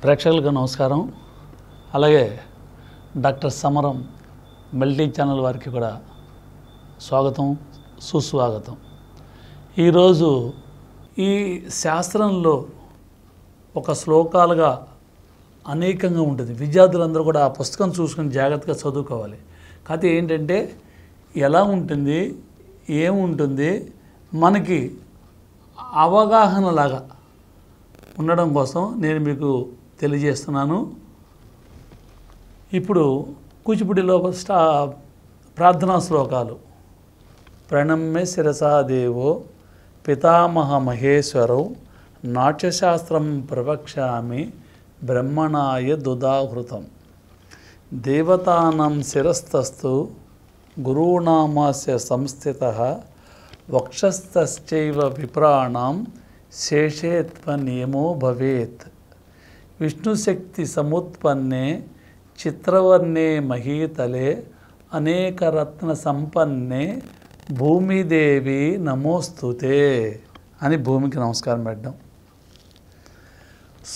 ప్రేక్షకులకు నమస్కారం. అలాగే డాక్టర్ సమరం మల్టీ ఛానల్ వారికి కూడా స్వాగతం, సుస్వాగతం. ఈరోజు ఈ శాస్త్రంలో ఒక శ్లోకాలుగా అనేకంగా ఉంటుంది. విద్యార్థులందరూ కూడా ఆ పుస్తకం చూసుకొని జాగ్రత్తగా చదువుకోవాలి. కథ ఏంటంటే ఎలా ఉంటుంది, ఏముంటుంది, మనకి అవగాహనలాగా ఉండడం కోసం నేను మీకు తెలియజేస్తున్నాను. ఇప్పుడు కూచిపూడిలో ప్రార్థనా శ్లోకాలు. ప్రణమ్య శిరసా దేవో పితామహ మహేశ్వరౌ నాట్యశాస్త్రం ప్రవక్ష్యామి బ్రహ్మణాయ దుదాహృతం. దేవతానాం శిరస్తస్తు గురూణామాస్య సంస్థితః వక్షస్థశ్చైవ విప్రాణాం శేషేత్వ నియమో భవేత్. విష్ణుశక్తి సముత్పన్నే చిత్రవర్ణే మహీతలే అనేకరత్న సంపన్నే భూమిదేవి నమోస్తుతే అని భూమికి నమస్కారం పెట్టడం.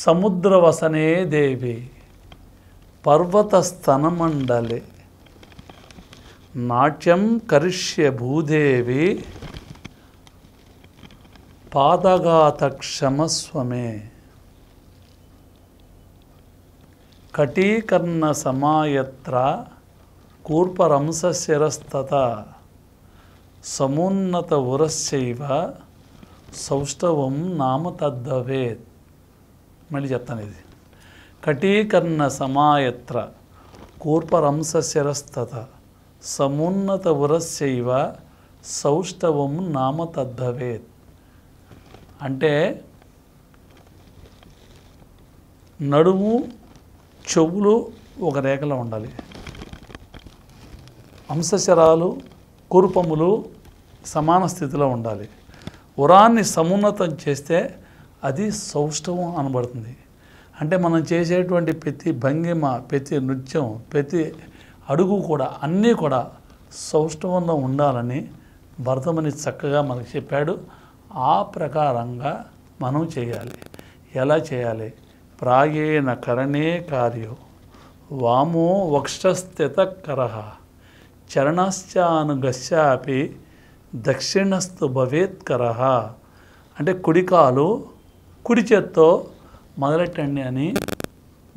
సముద్రవసనే దేవి పర్వతస్తనమండలే నాట్యం కరిష్య భూదేవి పాదఘాత క్షమస్వమే. కటీకర్ణ సమాయత్ర కూర్పరంశిరస్తత సమున్నత ఉరస్యైవ సౌష్ఠవం నామ తద్భవేత్. మళ్ళీ చెప్తాను ఇది. కటీకర్ణ సమాయత్ర కూర్పరంశిరస్తత సమున్నత ఉరస్యైవ సౌష్ఠవం నామ తద్భవేత్. అంటే నడుము, చెవులు ఒక రేఖలో ఉండాలి. అంశశరాలు, కూర్పములు సమాన స్థితిలో ఉండాలి. ఉరాన్ని సమున్నతం చేస్తే అది సౌష్ఠవం అనబడుతుంది. అంటే మనం చేసేటువంటి ప్రతి భంగిమ, ప్రతి నృత్యం, ప్రతి అడుగు కూడా అన్నీ కూడా సౌష్ఠవంగా ఉండాలని భరతముని చక్కగా మనకు చెప్పాడు. ఆ ప్రకారంగా మనం చేయాలి. ఎలా చేయాలి? ప్రాయేణ కరణే కార్యో వామో వక్షస్థితకరః చరణశ్చానుగశ్చాపి దక్షిణస్థు భవేత్కరః. అంటే కుడికాలు కుడి చేత్తో మొదలెట్టండి అని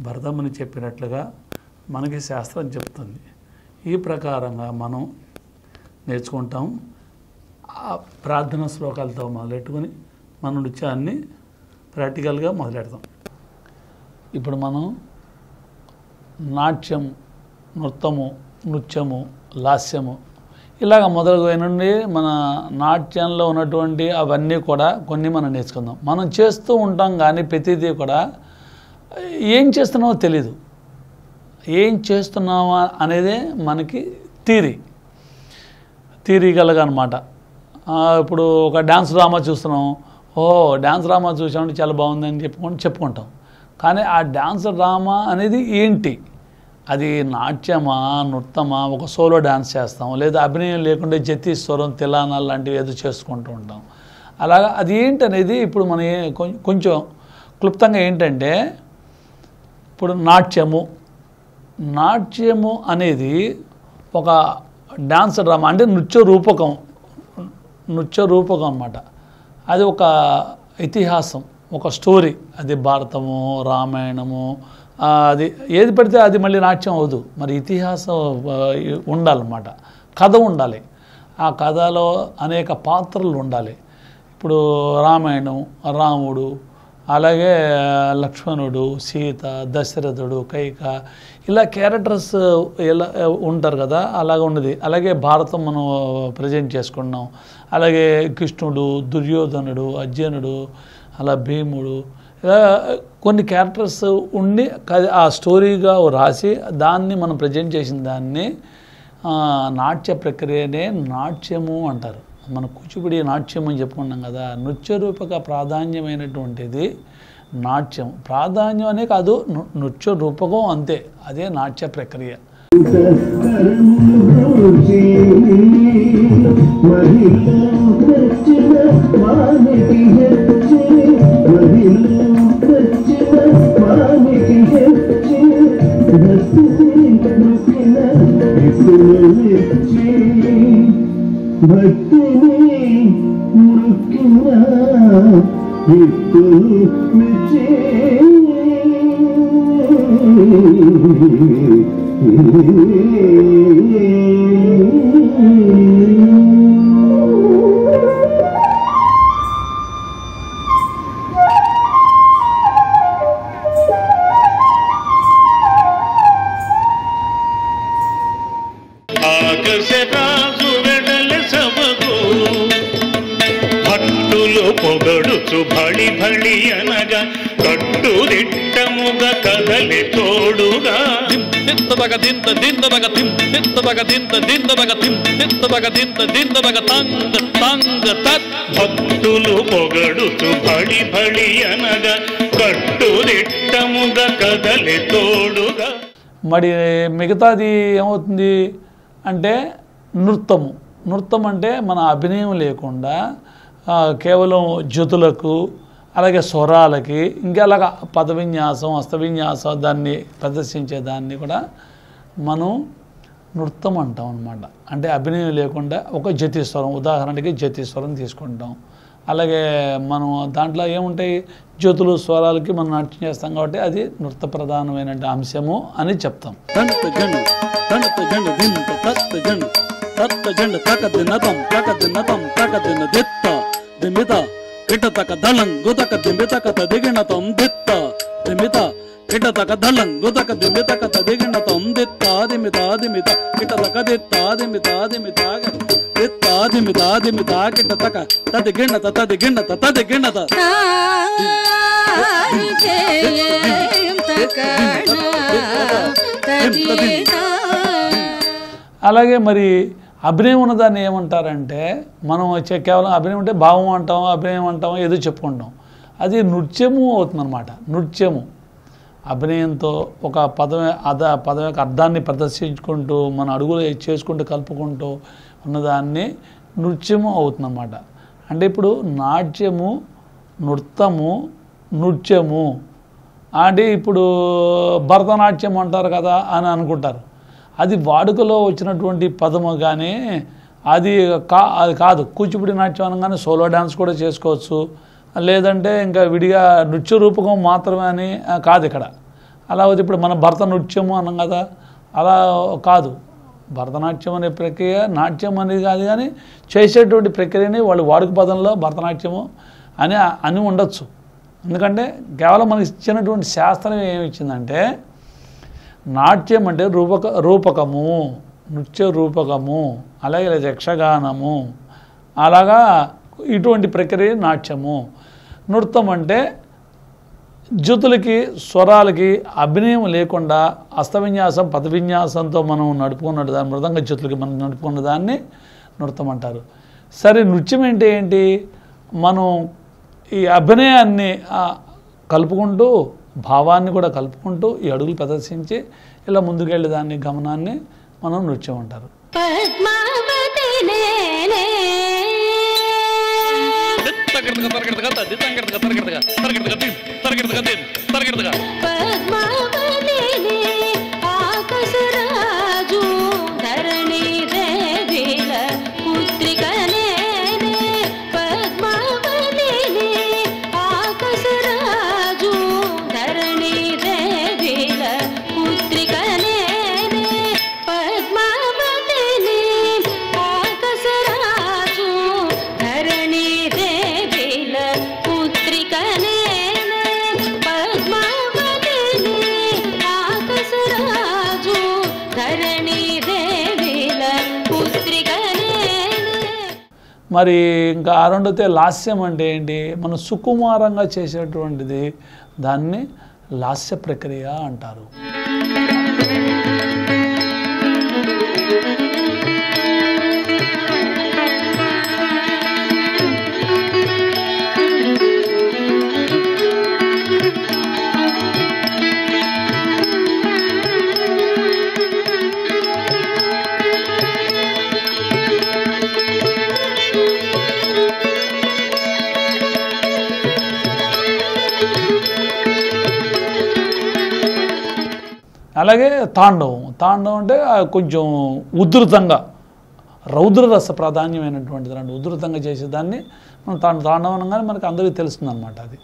భరతముని చెప్పినట్లుగా మనకి శాస్త్రం చెప్తుంది. ఈ ప్రకారంగా మనం నేర్చుకుంటాం. ఆ ప్రార్థన శ్లోకాలతో మొదలెట్టుకొని మన నృత్యాన్ని ప్రాక్టికల్గా మొదలెడతాం. ఇప్పుడు మనం నాట్యం, నృత్యము, లాస్యము ఇలాగ మొదలుపోయినండి మన నాట్యంలో ఉన్నటువంటి అవన్నీ కూడా కొన్ని మనం నేర్చుకుందాం. మనం చేస్తూ ఉంటాం కానీ ప్రతిదీ కూడా ఏం చేస్తున్నామో తెలీదు. ఏం చేస్తున్నామా అనేదే మనకి థియరికల్గా అనమాట. ఇప్పుడు ఒక డ్యాన్స్ డ్రామా చూస్తున్నాం. డ్యాన్స్ డ్రామా చూసామంటే చాలా బాగుందని చెప్పుకుంటాం. కానీ ఆ డ్యాన్స్ డ్రామా అనేది ఏంటి? అది నాట్యమా, నృత్యమా, ఒక సోలో డ్యాన్స్ చేస్తాం, లేదా అభినయం లేకుండా జతి, స్వరం, తిలానాలు లాంటివి ఏదో చేసుకుంటూ ఉంటాం. అలాగా అది ఏంటనేది ఇప్పుడు మన కొంచెం క్లుప్తంగా ఏంటంటే, ఇప్పుడు నాట్యము అనేది ఒక డ్యాన్స్ డ్రామా అంటే నృత్య రూపకం అన్నమాట. అది ఒక ఇతిహాసం, ఒక స్టోరీ. అది భారతము, రామాయణము, అది ఏది పడితే అది మళ్ళీ నాట్యం అవ్వదు. మరి ఇతిహాసం ఉండాలన్నమాట, కథ ఉండాలి. ఆ కథలో అనేక పాత్రలు ఉండాలి. ఇప్పుడు రామాయణం, రాముడు, అలాగే లక్ష్మణుడు, సీత, దశరథుడు, కైక, ఇలా క్యారెక్టర్స్ ఎలా ఉంటారు కదా, అలాగే ఉన్నది. అలాగే భారతం మనం ప్రజెంట్ చేసుకున్నాం. అలాగే కృష్ణుడు, దుర్యోధనుడు, అర్జునుడు, అలా భీముడు, ఇలా కొన్ని క్యారెక్టర్స్ ఉండి ఆ స్టోరీగా రాసి దాన్ని మనం ప్రజెంట్ చేసిన దాన్ని నాట్య ప్రక్రియనే నాట్యము అంటారు. మన కూచిపూడి నాట్యం అని చెప్పుకున్నాం కదా. నృత్య రూపక ప్రాధాన్యమైనటువంటిది నాట్యం. ప్రాధాన్యం అనే కాదు, నృత్య రూపకం అంతే. అదే నాట్య ప్రక్రియ. Mani ఆకాశరాజు వెడల సభకు భక్తులు పొగడుచు భళి భళి అనగా కట్టుదిట్టముగా కదలి తోడుగా భక్తులు పొగడుచు భళి భళి అనగా కట్టుదిట్టముగా కదలి తోడుగా. మరి మిగతాది ఏమవుతుంది అంటే నృత్యం అంటే మన అభినయం లేకుండా కేవలం జ్యోతులకు అలాగే స్వరాలకి ఇంకా అలాగా పదవిన్యాసం హస్తవిన్యాసం దాన్ని ప్రదర్శించే దాన్ని కూడా మనం నృత్యం అంటాం అన్నమాట. అంటే అభినయం లేకుండా ఒక జతిస్వరం, ఉదాహరణకి జతిస్వరం తీసుకుంటాం. అలాగే మనం దాంట్లో ఏముంటాయి, జ్యోతులు స్వరాలకి మనం నాట్యం చేస్తాం కాబట్టి అది నృత్య ప్రధానమైన అంశము అని చెప్తాం. కిటతక దళం గుతక దిమితక తదిగిణతం దిత్త దిమిత కిటతక దళం గుతక దిమితక తదిగిణతం దిత్త దిమిత దిమిత కిటతక దిత్త దిమిత దిమిత దిత్త దిమిత దిమిత కిటతక తదిగిణత తదిగిణత తదిగిణత. అలాగే మరి అభినయం ఉన్నదాన్ని ఏమంటారంటే, మనం కేవలం అభినయం అంటే భావం అంటాం, అభినయం అంటాం, ఏదో చెప్పుకుంటాం. అది నృత్యము అవుతుందన్నమాట. నృత్యము అభినయంతో ఒక పదం యొక్క అర్థాన్ని ప్రదర్శించుకుంటూ మన అడుగులు చేసుకుంటూ కలుపుకుంటూ ఉన్నదాన్ని నృత్యము అవుతుందన్నమాట. అంటే ఇప్పుడు నాట్యము, నృత్యము అంటే ఇప్పుడు భరతనాట్యం అంటారు కదా అని అనుకుంటారు. అది వాడుకలో వచ్చినటువంటి పదము, కానీ అది కాదు. కూచిపూడి నాట్యం అనగానే సోలో డ్యాన్స్ కూడా చేసుకోవచ్చు, లేదంటే ఇంకా విడిగా నృత్య రూపకం మాత్రమే అని కాదు ఇక్కడ. అలా ఇప్పుడు మన భరతనృత్యము అన్నాం కదా, అలా కాదు. భరతనాట్యం అనే ప్రక్రియ నాట్యం అనేది కాదు, కానీ చేసేటువంటి ప్రక్రియని వాళ్ళు వాడుక పదంలో భరతనాట్యము అని ఉండొచ్చు. ఎందుకంటే కేవలం మనకి ఇచ్చినటువంటి శాస్త్రం ఏమి ఇచ్చిందంటే, నాట్యం అంటే రూపకము, నృత్య రూపకము, అలాగే యక్షగానము, అలాగా ఇటువంటి ప్రక్రియ నాట్యము. నృత్యం అంటే జ్యోతులకి స్వరాలకి అభినయం లేకుండా హస్తవిన్యాసం పదవిన్యాసంతో మనం నడుపుకున్నట్టు దాన్ని మృదంగ జ్యోతులకి మనం నడుపుకున్న దాన్ని నృత్యం అంటారు. సరే, నృత్యం అంటే ఏంటి? మనం ఈ అభినయాన్ని కలుపుకుంటూ భావాన్ని కూడా కలుపుకుంటూ ఈ అడుగులు ప్రదర్శించి ఇలా ముందుకెళ్ళే దాన్ని గమనాన్ని మనం నృత్యం అంటారు. మరి ఇంకా రెండోతే లాస్యం అంటే ఏంటి? మనం సుకుమారంగా చేసేటువంటిది, దాన్ని లాస్య ప్రక్రియ అంటారు. అలాగే తాండవం అంటే కొంచెం ఉధృతంగా రౌద్రరస ప్రాధాన్యమైనటువంటిది అంటే ఉధృతంగా చేసేదాన్ని మనం తాండవనంగానే మనకు అందరికీ తెలుస్తుంది అనమాట అది.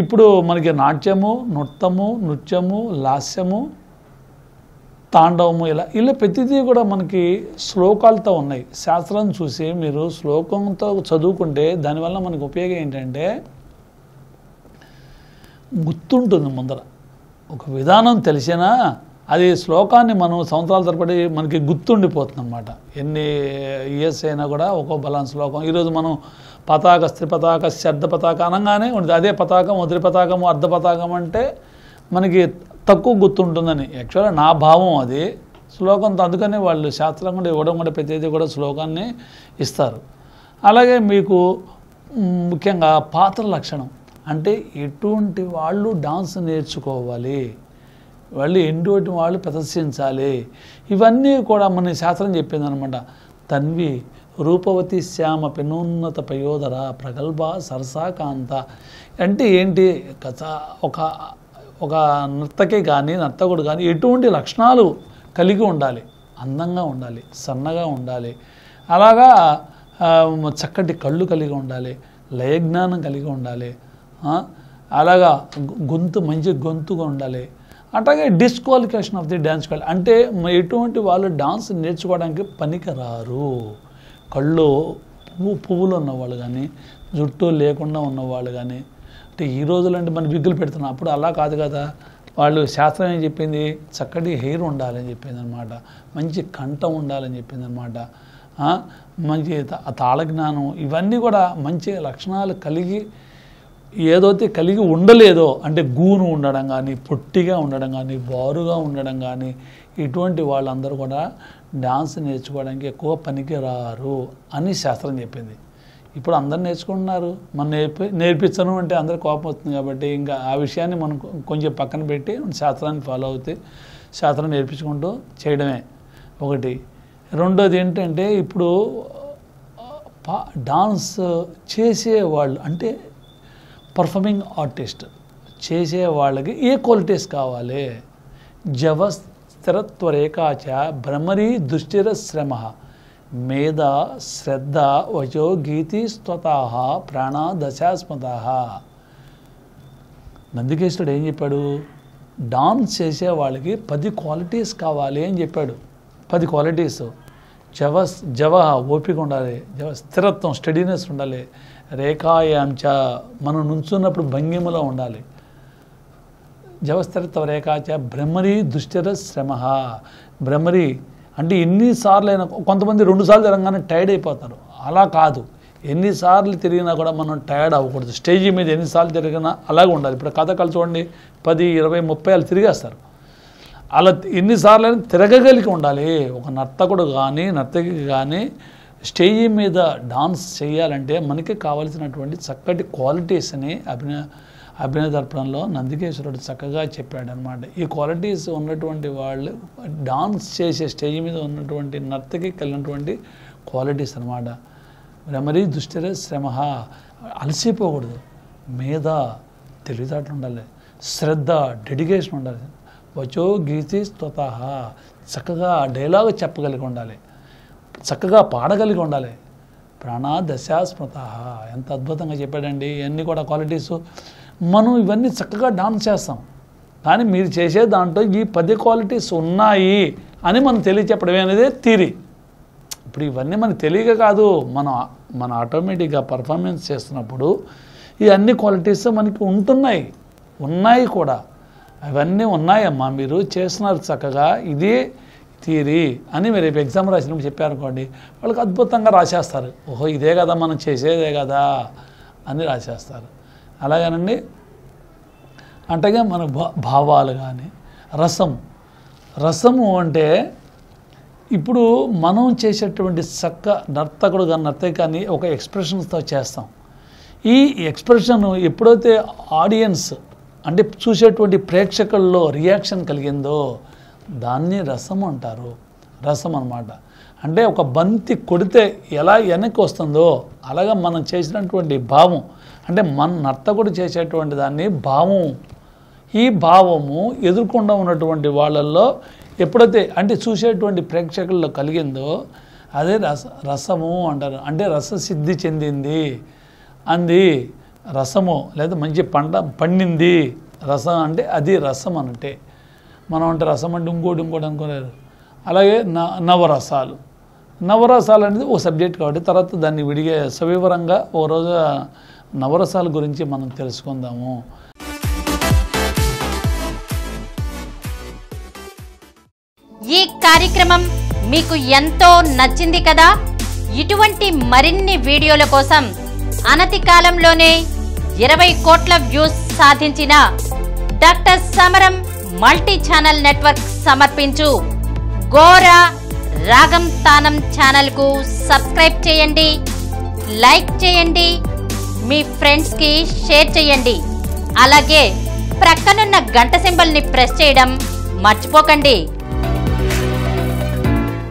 ఇప్పుడు మనకి నాట్యము, నృత్యము, లాస్యము, తాండవము ఇలా ప్రతిదీ కూడా మనకి శ్లోకాలతో ఉన్నాయి. శాస్త్రం చూసి మీరు శ్లోకంతో చదువుకుంటే దానివల్ల మనకి ఉపయోగం ఏంటంటే గుర్తుంటుంది. ముందర ఒక విధానం తెలిసినా అది శ్లోకాన్ని మనం సంవత్సరాల తరబడి మనకి గుర్తుండిపోతుంది అన్నమాట. ఎన్ని ఇయర్స్ అయినా కూడా ఒక్కో బలాన్ శ్లోకం. ఈరోజు మనం పతాక, స్త్రీ పతాక, శబ్ద పతాక అనగానే ఉంటుంది. అదే పతాకం, ఉద్రి పతాకము, అర్ధ పతాకం అంటే మనకి తక్కువ గుర్తుంటుందని యాక్చువల్గా నా భావం. అది శ్లోకంతో అందుకని వాళ్ళు శాస్త్రం కూడా ఇవ్వడం కూడా ప్రతిదీ కూడా శ్లోకాన్ని ఇస్తారు. అలాగే మీకు ముఖ్యంగా పాత్ర లక్షణం అంటే ఎటువంటి వాళ్ళు డాన్స్ నేర్చుకోవాలి, వాళ్ళు ఎటువంటి వాళ్ళు ప్రదర్శించాలి, ఇవన్నీ కూడా మన శాస్త్రం చెప్పింది అనమాట. తన్వి రూపవతి శ్యామ పెనున్నత పయోధర ప్రగల్భ సరసాకాంత అంటే ఏంటి, ఒక నర్తకి కానీ నర్తకుడు కానీ ఎటువంటి లక్షణాలు కలిగి ఉండాలి, అందంగా ఉండాలి, సన్నగా ఉండాలి, అలాగా చక్కటి కళ్ళు కలిగి ఉండాలి, లయజ్ఞానం కలిగి ఉండాలి, అలాగా మంచి గొంతుగా ఉండాలి. అట్లాగే disqualification of the dance school అంటే ఎటువంటి వాళ్ళు డాన్స్ నేర్చుకోవడానికి పనికిరారు. కళ్ళు పువ్వులు ఉన్నవాళ్ళు కానీ, జుట్టు లేకుండా ఉన్నవాళ్ళు కానీ, అంటే ఈ రోజులంటే మనం విగ్గులు పెడుతున్నాం, అప్పుడు అలా కాదు కదా. వాళ్ళు శాస్త్రం ఏం చెప్పింది, చక్కటి హెయిర్ ఉండాలని చెప్పింది అనమాట, మంచి కంఠం ఉండాలని చెప్పింది అనమాట, మంచి తాళజ్ఞానం, ఇవన్నీ కూడా మంచి లక్షణాలు కలిగి ఏదైతే కలిగి ఉండలేదో అంటే గూను ఉండడం కానీ, పొట్టిగా ఉండడం కానీ, బారుగా ఉండడం కానీ, ఇటువంటి వాళ్ళందరూ కూడా డాన్స్ నేర్చుకోవడానికి ఎక్కువ పనికి రారు అని శాస్త్రం చెప్పింది. ఇప్పుడు అందరు నేర్చుకుంటున్నారు, మనం నేర్పించను అంటే అందరు కోపం వస్తుంది. కాబట్టి ఇంకా ఆ విషయాన్ని మనం కొంచెం పక్కన పెట్టి శాస్త్రాన్ని ఫాలో అవుతే శాస్త్రం నేర్పించుకుంటూ చేయడమే ఒకటి. రెండోది ఏంటంటే ఇప్పుడు డాన్స్ చేసేవాళ్ళు అంటే పర్ఫార్మింగ్ ఆర్టిస్ట్ చేసే వాళ్ళకి ఏ క్వాలిటీస్ కావాలి, జవ స్థిరత్వరేకాచ భ్రమరీ దుష్టిర శ్రమ మేధ శ్రద్ధ వచో గీతి స్వతః ప్రాణ దశాస్మతః. నందికేశ్వరుడు ఏం చెప్పాడు, డాన్స్ చేసే వాళ్ళకి 10 క్వాలిటీస్ కావాలి అని చెప్పాడు. 10 క్వాలిటీస్. జవ ఓపిక ఉండాలి, స్థిరత్వం స్టడీనెస్ ఉండాలి, రేఖాయాంచ మనం నుంచున్నప్పుడు భంగిమలో ఉండాలి, జవస్థిరత్వ రేఖాచ భ్రమరీ దుష్టిర శ్రమ. భ్రమరీ అంటే ఎన్నిసార్లు అయినా, కొంతమంది 2 సార్లు తిరగగానే టైర్డ్ అయిపోతారు, అలా కాదు. ఎన్నిసార్లు తిరిగినా కూడా మనం టైర్డ్ అవ్వకూడదు. స్టేజీ మీద ఎన్నిసార్లు తిరిగినా అలాగే ఉండాలి. ఇప్పుడు కథకళ చూడండి, 10, 20, 30 వాళ్ళు తిరిగేస్తారు. అలా ఎన్నిసార్లు అయినా తిరగగలిగి ఉండాలి. ఒక నర్తకుడు కానీ నర్తకి కానీ స్టేజీ మీద డాన్స్ చేయాలంటే మనకి కావలసినటువంటి చక్కటి క్వాలిటీస్ని అభినయ దర్పణంలో నందికేశ్వరుడు చక్కగా చెప్పాడు అనమాట. ఈ క్వాలిటీస్ ఉన్నటువంటి వాళ్ళు డాన్స్ చేసే స్టేజ్ మీద ఉన్నటువంటి నర్తకి కలిగినటువంటి క్వాలిటీస్ అనమాట. భ్రమరీ దుష్టిర శ్రమ అలసిపోకూడదు, మీద తెలివితేటలు ఉండాలి, శ్రద్ధ డెడికేషన్ ఉండాలి, వచో గీతి స్వతః చక్కగా డైలాగ్ చెప్పగలిగి ఉండాలి, చక్కగా పాడగలిగి ఉండాలి, ప్రాణ దశాస్మతః. ఎంత అద్భుతంగా చెప్పాడండి. ఇవన్నీ కూడా క్వాలిటీస్. మనం ఇవన్నీ చక్కగా డాన్స్ చేస్తాం, కానీ మీరు చేసే దాంట్లో ఈ 10 క్వాలిటీస్ ఉన్నాయి అని మనం తెలియచెప్పడమే అనేది థియరీ. ఇప్పుడు ఇవన్నీ మనకు తెలియక కాదు, మన ఆటోమేటిక్గా పర్ఫార్మెన్స్ చేస్తున్నప్పుడు ఈ అన్ని క్వాలిటీస్ మనకి ఉన్నాయి కూడా. అవన్నీ ఉన్నాయమ్మా, మీరు చేస్తున్నారు చక్కగా, ఇదే థియరీ అని మీరు రేపు ఎగ్జామ్ రాసినప్పుడు చెప్పారనుకోండి, వాళ్ళకి అద్భుతంగా రాసేస్తారు. ఓహో ఇదే కదా మనం చేసేదే కదా అని రాసేస్తారు. అలాగేనండి. అంటే మన భావాలు కానీ రసము అంటే ఇప్పుడు మనం చేసేటువంటి నర్తకుడు కానీ నర్తకి కానీ ఒక ఎక్స్ప్రెషన్స్తో చేస్తాం. ఈ ఎక్స్ప్రెషన్ ఎప్పుడైతే ఆడియన్స్ అంటే చూసేటువంటి ప్రేక్షకుల్లో రియాక్షన్ కలిగిందో దాన్ని రసం అంటారు. రసం అన్నమాట. అంటే ఒక బంతి కొడితే ఎలా వెనక్కి వస్తుందో అలాగా మనం చేసినటువంటి భావం, అంటే మన నర్తకుడు చేసేటువంటి దాన్ని భావం. ఈ భావము ఎదుర్కొండా ఉన్నటువంటి వాళ్ళల్లో ఎప్పుడైతే అంటే చూసేటువంటి ప్రేక్షకుల్లో కలిగిందో అదే రసము అంటారు. అంటే రససిద్ధి చెందింది అంది రసము, లేదా మంచి పండింది రసం అంటే అది రసం అంటే. మనం అంటే రసం అంటే ఇంకోటి అనుకోలేరు. అలాగే నవరసాలు అనేది ఓ సబ్జెక్ట్ కాబట్టి తర్వాత దాన్ని విడిగా సవివరంగా ఓ రోజు నవరసాల గురించి మనం తెలుసుకుందాము. ఈ కార్యక్రమం మీకు ఎంతో నచ్చింది కదా. ఇటువంటి మరిన్ని వీడియోల కోసం అనతి కాలంలోనే 20 కోట్ల వ్యూస్ సాధించిన డాక్టర్ సమరం మల్టీ ఛానల్ నెట్వర్క్ సమర్పించు గోరా రాగం తానం ఛానల్కు సబ్స్క్రైబ్ చేయండి, లైక్ చేయండి, మీ ఫ్రెండ్స్కి షేర్ చేయండి. అలాగే ప్రక్కనున్న గంట సింబల్ని ప్రెస్ చేయడం మర్చిపోకండి.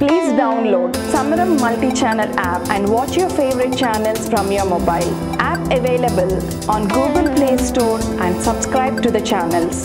Please download Samaram multi-channel app and watch your favorite channels from your mobile. App available on Google Play Store and subscribe to the channels.